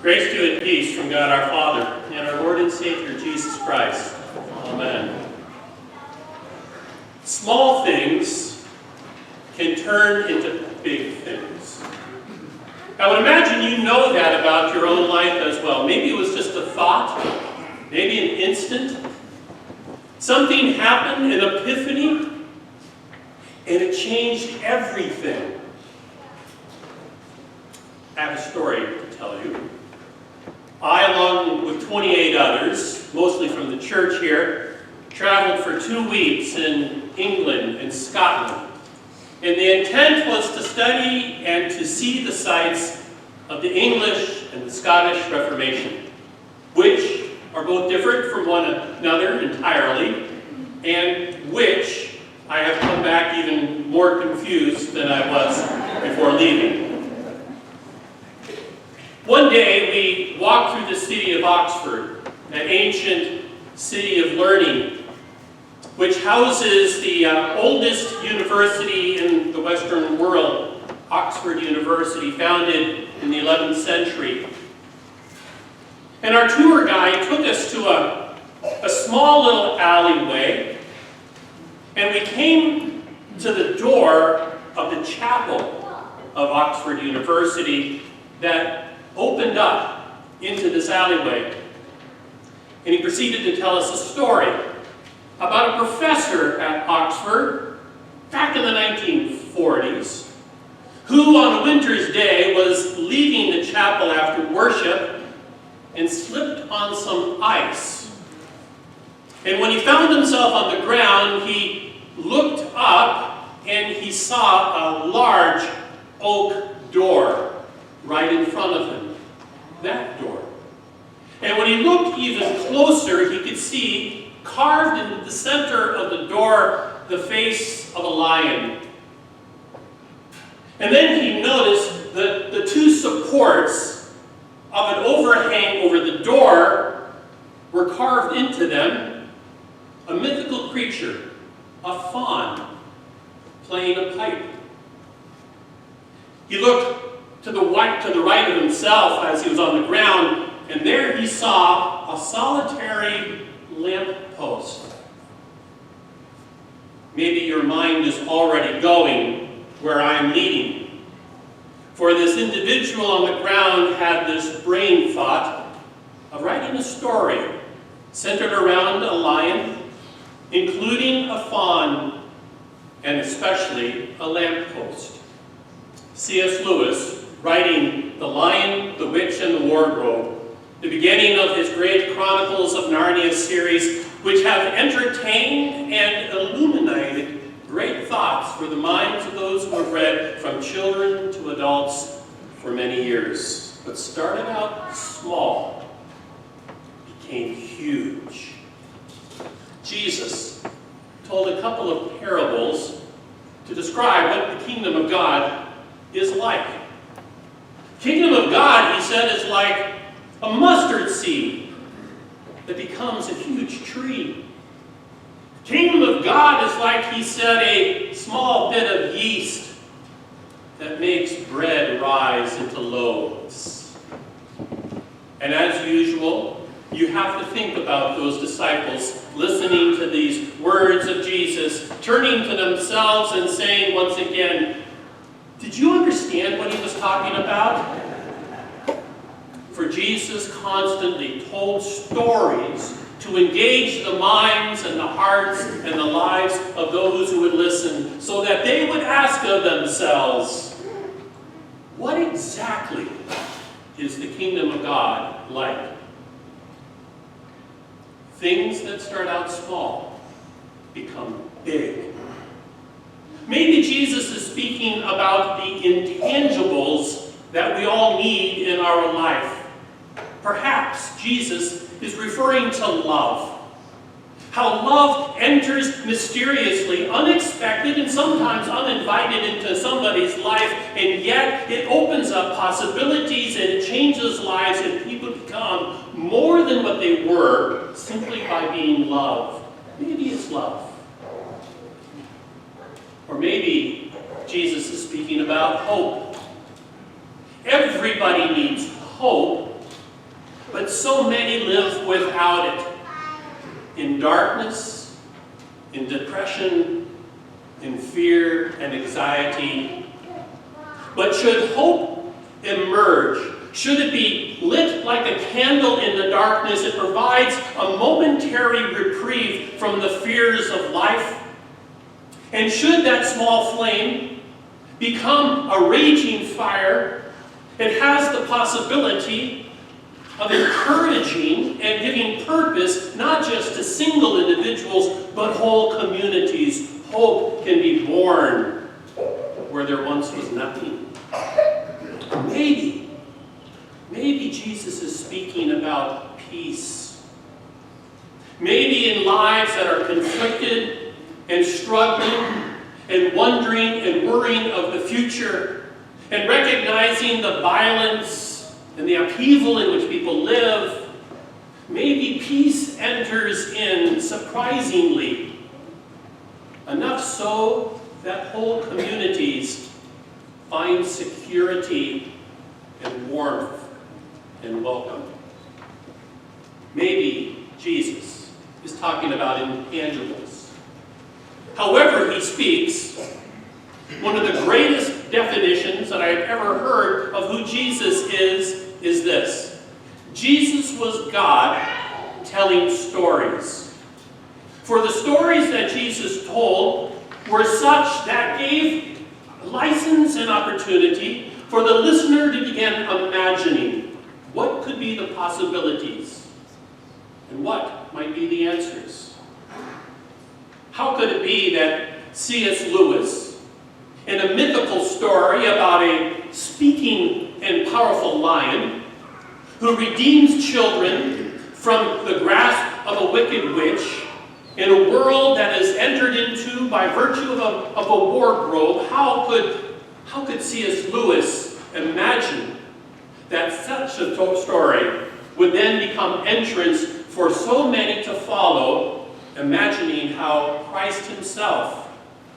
Grace to you and peace from God our Father and our Lord and Savior Jesus Christ. Amen. Small things can turn into big things. I would imagine you know that about your own life as well. Maybe it was just a thought, maybe an instant. Something happened, an epiphany, and it changed everything. I have a story to tell you. I, along with 28 others, mostly from the church here, traveled for 2 weeks in England and Scotland. And the intent was to study and to see the sites of the English and the Scottish Reformation, which are both different from one another entirely, and which I have come back even more confused than I was before leaving. One day we walked through the city of Oxford, that ancient city of learning, which houses the oldest university in the Western world, Oxford University, founded in the 11th century. And our tour guide took us to a small little alleyway, and we came to the door of the chapel of Oxford University that opened up into this alleyway. And he proceeded to tell us a story about a professor at Oxford back in the 1940s who on a winter's day was leaving the chapel after worship and slipped on some ice. And when he found himself on the ground, he looked up and he saw a large oak door right in front of him. That door. And when he looked even closer, he could see carved into the center of the door the face of a lion. And then he noticed that the two supports of an overhang over the door were carved into them a mythical creature, a faun, playing a pipe. He looked to the right of himself as he was on the ground, and there he saw a solitary lamp post. Maybe your mind is already going where I'm leading. For this individual on the ground had this brain thought of writing a story centered around a lion, including a faun, and especially a lamppost. C.S. Lewis, writing The Lion, the Witch, and the Wardrobe, the beginning of his great Chronicles of Narnia series, which have entertained and illuminated great thoughts for the minds of those who have read from children to adults for many years. But started out small, became huge. Jesus told a couple of parables to describe what the kingdom of God is like. Kingdom of God, he said, is like a mustard seed that becomes a huge tree. Kingdom of God is like, he said, a small bit of yeast that makes bread rise into loaves. And as usual, you have to think about those disciples listening to these words of Jesus, turning to themselves and saying once again, did you understand what he was talking about? For Jesus constantly told stories to engage the minds and the hearts and the lives of those who would listen, so that they would ask of themselves, what exactly is the kingdom of God like? Things that start out small become big. Maybe Jesus is speaking about the intangibles that we all need in our life. Perhaps Jesus is referring to love. How love enters mysteriously, unexpected, and sometimes uninvited into somebody's life, and yet it opens up possibilities and it changes lives, and people become more than what they were simply by being loved. Maybe it's love. Or maybe Jesus is speaking about hope. Everybody needs hope but so many live without it. In darkness, in depression, in fear and anxiety. But should hope emerge, should it be lit like a candle in the darkness, it provides a momentary reprieve from the fears of life. And should that small flame become a raging fire, it has the possibility of encouraging and giving purpose not just to single individuals, but whole communities. Hope can be born where there once was nothing. Maybe Jesus is speaking about peace. Maybe in lives that are conflicted and struggling and wondering and worrying of the future and recognizing the violence and the upheaval in which people live, maybe peace enters in surprisingly, enough so that whole communities find security and warmth and welcome. Maybe Jesus is talking about intangibles. However he speaks, one of the greatest definitions that I've ever heard of who Jesus is this. Jesus was God telling stories. For the stories that Jesus told were such that gave license and opportunity for the listener to begin imagining what could be the possibilities and what might be the answers. How could it be that C.S. Lewis, in a mythical story about a speaking and powerful lion who redeems children from the grasp of a wicked witch in a world that is entered into by virtue of a wardrobe, how could C.S. Lewis imagine that such a story would then become entrance for so many to follow, imagining how Christ himself,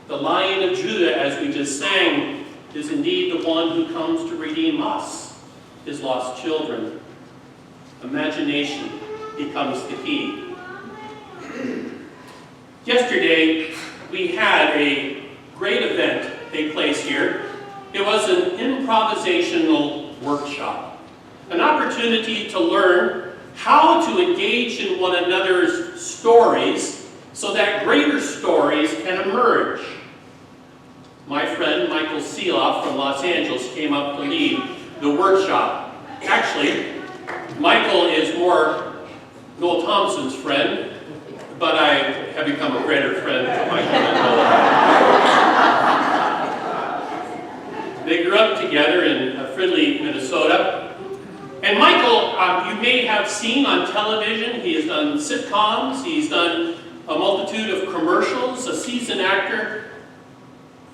the Lion of Judah, as we just sang, is indeed the one who comes to redeem us, his lost children. Imagination becomes the key. Yesterday, we had a great event take place here. It was an improvisational workshop, an opportunity to learn how to engage in one another's stories so that greater stories can emerge. My friend Michael Seeloff from Los Angeles came up to lead the workshop. Actually, Michael is more Noel Thompson's friend, but I have become a greater friend to Michael and Noel. They grew up together in Fridley, Minnesota. And Michael, you may have seen on television, he has done sitcoms, he's done a multitude of commercials, a seasoned actor.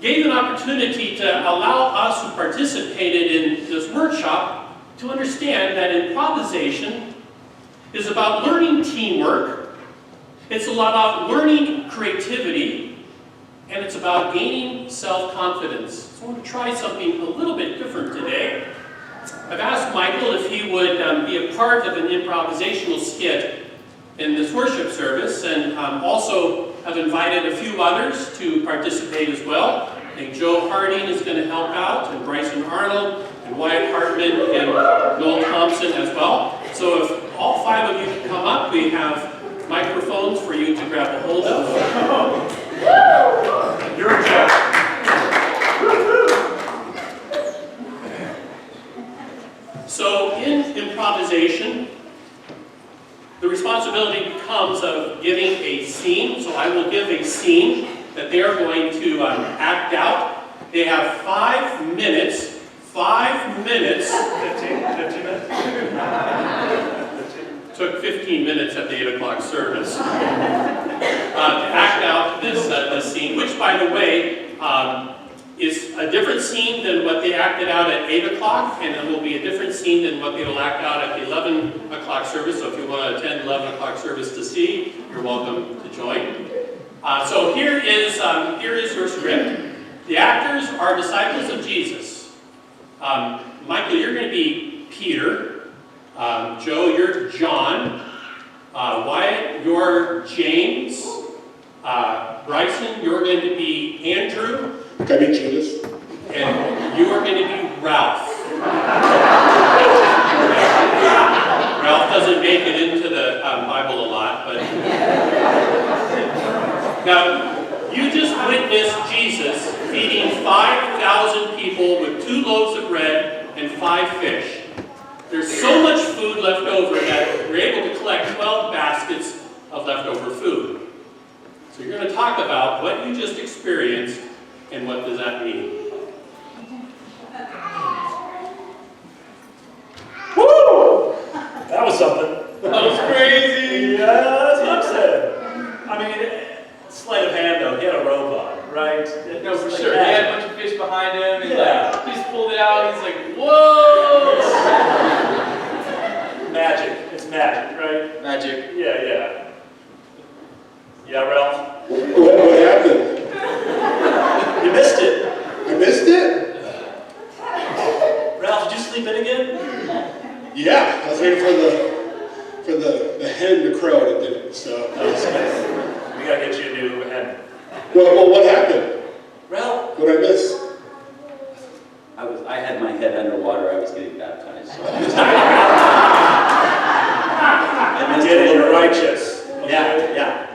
Gave an opportunity to allow us who participated in this workshop to understand that improvisation is about learning teamwork, it's about learning creativity, and it's about gaining self-confidence. So I want to try something a little bit different today. I've asked Michael if he would be a part of an improvisational skit in this worship service, and also have invited a few others to participate as well. I think Joe Harding is going to help out, and Bryson Arnold, and Wyatt Hartman, and Noel Thompson as well. So if all five of you can come up, we have microphones for you to grab a hold of. You're a judge. So in improvisation, the responsibility becomes of giving a scene. So I will give a scene that they are going to act out. They have 5 minutes. 5 minutes. 15 minutes? Took 15 minutes at the 8 o'clock service to act out this scene, which, by the way, is a different scene than what they acted out at 8 o'clock, and it will be a different scene than what they will act out at the 11 o'clock service. So if you want to attend 11 o'clock service to see, you're welcome to join. So here is your script. The actors are disciples of Jesus. Michael, you're going to be Peter. Joe, you're John. Wyatt, you're James. Bryson, you're going to be Andrew. Can I be Judas? And you are going to be Ralph. Ralph doesn't make it into the Bible a lot, but... Now, you just witnessed Jesus feeding 5,000 people with 2 loaves of bread and 5 fish. There's so much food left over that we're able to collect 12 baskets of leftover food. So you're going to talk about what you just experienced and what does that mean. Woo! That was something. That was crazy! Yeah, that's what I'm saying. I mean, sleight of hand though, he had a robe on, right? No, for Like sure. He that. had a bunch of fish behind him, and Yeah. he just pulled it out. He's like, "Whoa!" Magic. It's magic, right? Magic. Yeah. Yeah, Ralph? What happened? You missed it. I missed it? Ralph, did you sleep in again? Yeah, I was waiting for the hen to crow and it didn't, so. We gotta get you a new hen. Well, what happened? Ralph? What did I miss? I had my head underwater. I was getting baptized. So I get it, you're righteous. yeah.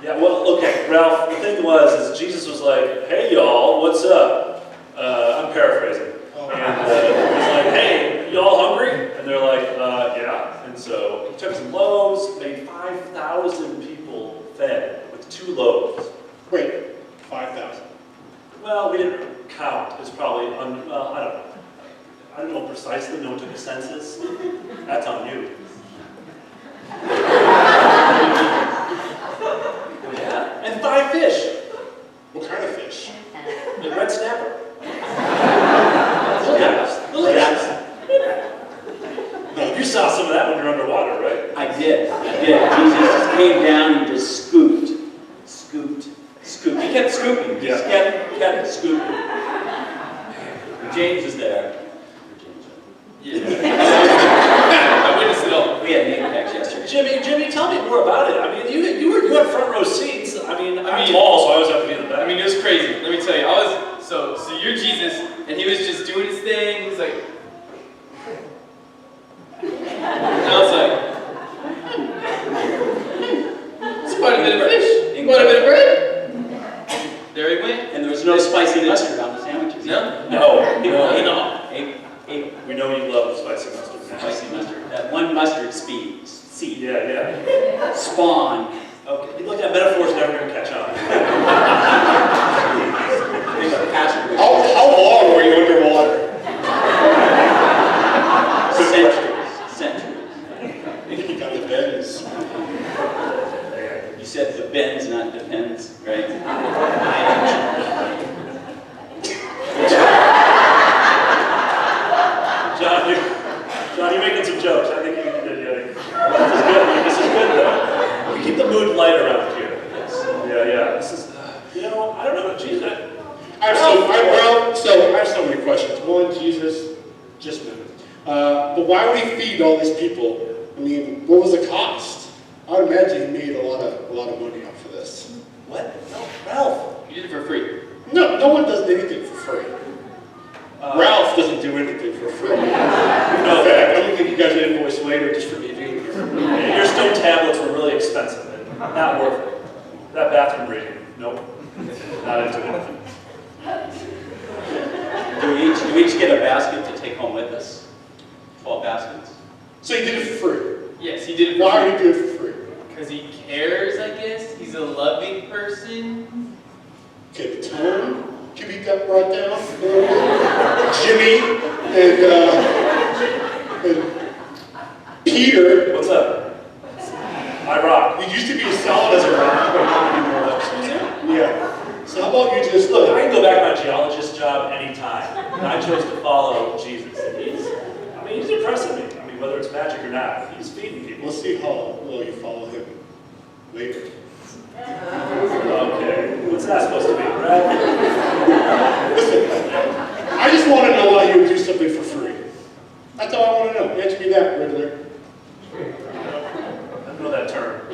Yeah, well, okay, Ralph, the thing was, is Jesus was like, "Hey y'all, what's up?" I'm paraphrasing. And he's like, "Hey, y'all hungry?" And they're like, "Yeah." And so he took some loaves, made 5,000 people fed with 2 loaves. Wait, 5,000. Well, we didn't count. It's probably, I don't know. I don't know precisely, no one took a census. That's on you. Yeah, and 5 fish. What kind of fish? The red snapper. Yeah. No, you saw some of that when you're underwater, right? I did. Jesus just came down and just scooped. He kept scooping. He just kept scooping. James is there. Yeah. I witnessed it all. We had name tags yesterday. Jimmy, tell me more about it. I mean, you had front row seats. I mean, I'm mean- tall, so I always have to be in the back. I mean, it was crazy. Let me tell you, so you're Jesus, and he was just doing his thing. He was like, and I was like, it's quite a bit of fish, quite a bit of bread. There he went. And there was no spicy mustard on the sandwiches. No. Ate We know you love spicy mustard. man. spicy mustard. That one mustard seed. Yeah. Spawn. Okay, look, that metaphor's never going to catch on. How long were you underwater? Centuries. I think you got the bends. You said the bends, not depends, right? John, you're making some jokes. I think you can do it. This is good, though. We keep the mood light around here. Yeah. This is, I don't know, Jesus. I have so many questions. One, Jesus, just a minute. But why would he feed all these people? I mean, what was the cost? I would imagine he made a lot of money off of this. What? No, Ralph. You did it for free. No one does anything for free. Ralph doesn't do anything for free. In fact, I don't think you guys would invoice later just for me being here. Your stone tablets were really expensive and not worth it. That bathroom reading, nope. Not into it. Do we each get a basket to take home with us? 12 baskets. So he did it for free. Yes, he did it for Why free. would he do it for free? Because he cares, I guess. He's a loving person. Okay, the tone can be brought down. Jimmy and Peter. What's up? I rock. He used to be as solid as a rock, but not anymore. Yeah. So how about you just Look, I can go back to my geologist job anytime. And I chose to follow Jesus. He's impressing me. I mean, whether it's magic or not, he's feeding people. We'll see how well you follow him later. Okay, what's that supposed to be, right? Listen, I just want to know why you would do something for free. That's That's all I want to know. Answer me that, Riddler. I don't know that term.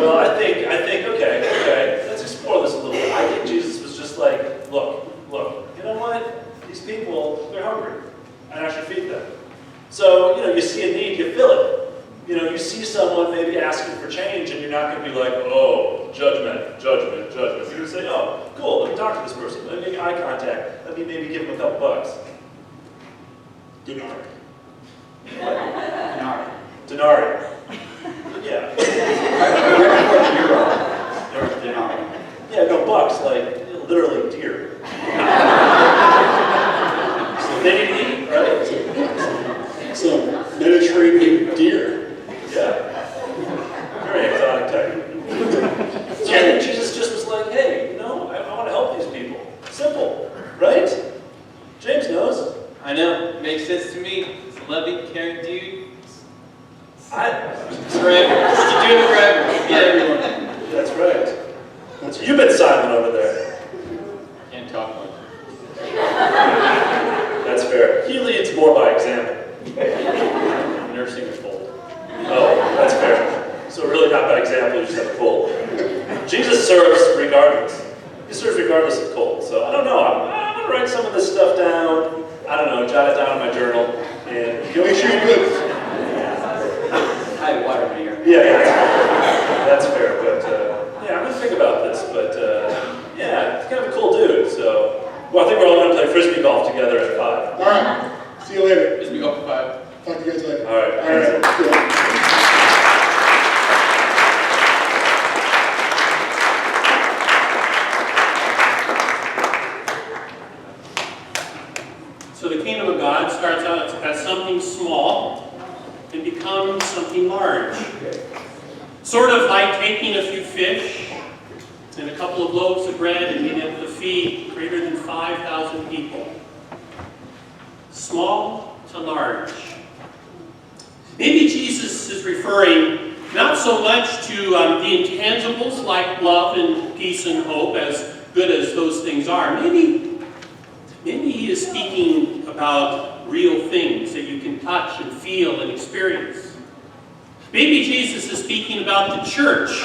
Well, I think, okay, let's explore this a little bit. I think Jesus was just like, look, you know what? These people, they're hungry, and I should feed them. So, you see a need, you fill it. You see someone maybe asking for change, and you're not going to be like, oh, judgment. You're going to say, oh, cool, let me talk to this person. Let me make eye contact. Let me maybe give them a couple bucks. Denari. Denari. Yeah. Yeah, no, bucks, like, literally deer. So they need to eat, right? So, Mediterranean deer. Yeah. Very exotic type. So I think Jesus just was like, hey, I want to help these people. Simple, right? James knows. I know. Makes sense to me. It's a loving, caring dude. Forever. Just to do it forever. Get everyone. That's right. You've been silent over there. Can't talk much. That's fair. He leads more by example. Nursing a cold. Oh, that's fair. So really not by example, you just have a cold. Jesus serves regardless. He serves regardless of cold. So I don't know. I'm going to write some of this stuff down. I don't know, jot it down in my journal. And Make sure you good. I have water in here. Yeah, that's fair. But yeah, I'm going to think about this. But yeah, it's kind of a cool dude. So, well, I think we're all going to play frisbee golf together at 5. All right. See you later. As we go for 5. Talk to you guys later. All right. All right. Good. So the kingdom of God starts out as something small and becomes something large. Sort of like taking a few fish and a couple of loaves of bread and being able to feed greater than 5,000 people. Small to large. Maybe Jesus is referring not so much to the intangibles like love and peace and hope, as good as those things are. Maybe he is speaking about real things that you can touch and feel and experience. Maybe Jesus is speaking about the church.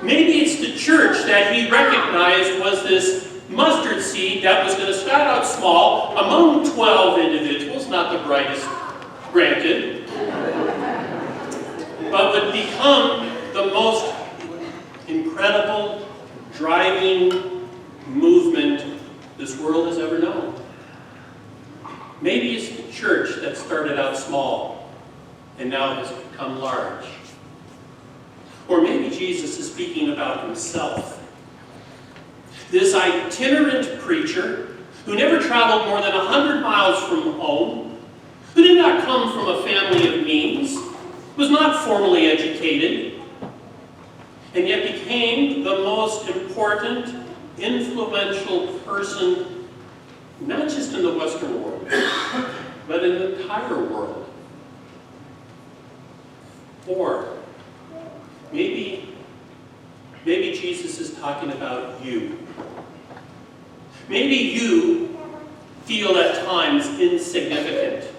Maybe it's the church that he recognized was this mustard seed that was going to start out small among 12 individuals, not the brightest, granted, but would become the most incredible driving movement this world has ever known. Maybe it's the church that started out small and now has become large. Or maybe Jesus is speaking about himself. This itinerant preacher who never traveled more than 100 miles from home, who did not come from a family of means, was not formally educated, and yet became the most important, influential person, not just in the Western world, but in the entire world. Or maybe Jesus is talking about you. Maybe you feel at times insignificant.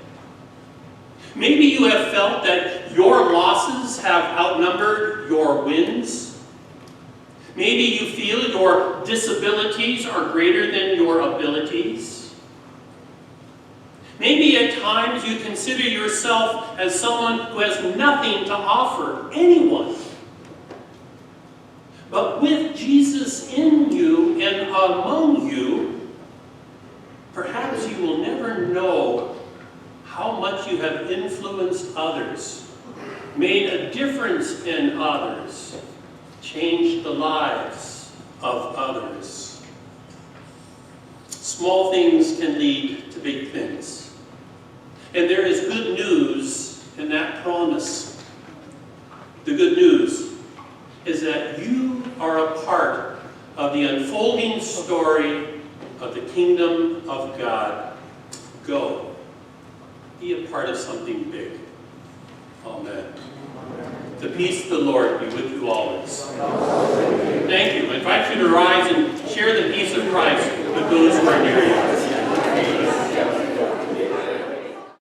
Maybe you have felt that your losses have outnumbered your wins. Maybe you feel your disabilities are greater than your abilities. Maybe at times you consider yourself as someone who has nothing to offer anyone. But with Jesus in you and among you, perhaps you will never know how much you have influenced others, made a difference in others, changed the lives of others. Small things can lead to big things. And there is good news in that promise. The good news is that you are a part of the unfolding story of the kingdom of God. Go. Be a part of something big. Amen. The peace of the Lord be with you always. Thank you. I invite you to rise and share the peace of Christ with those who are near you.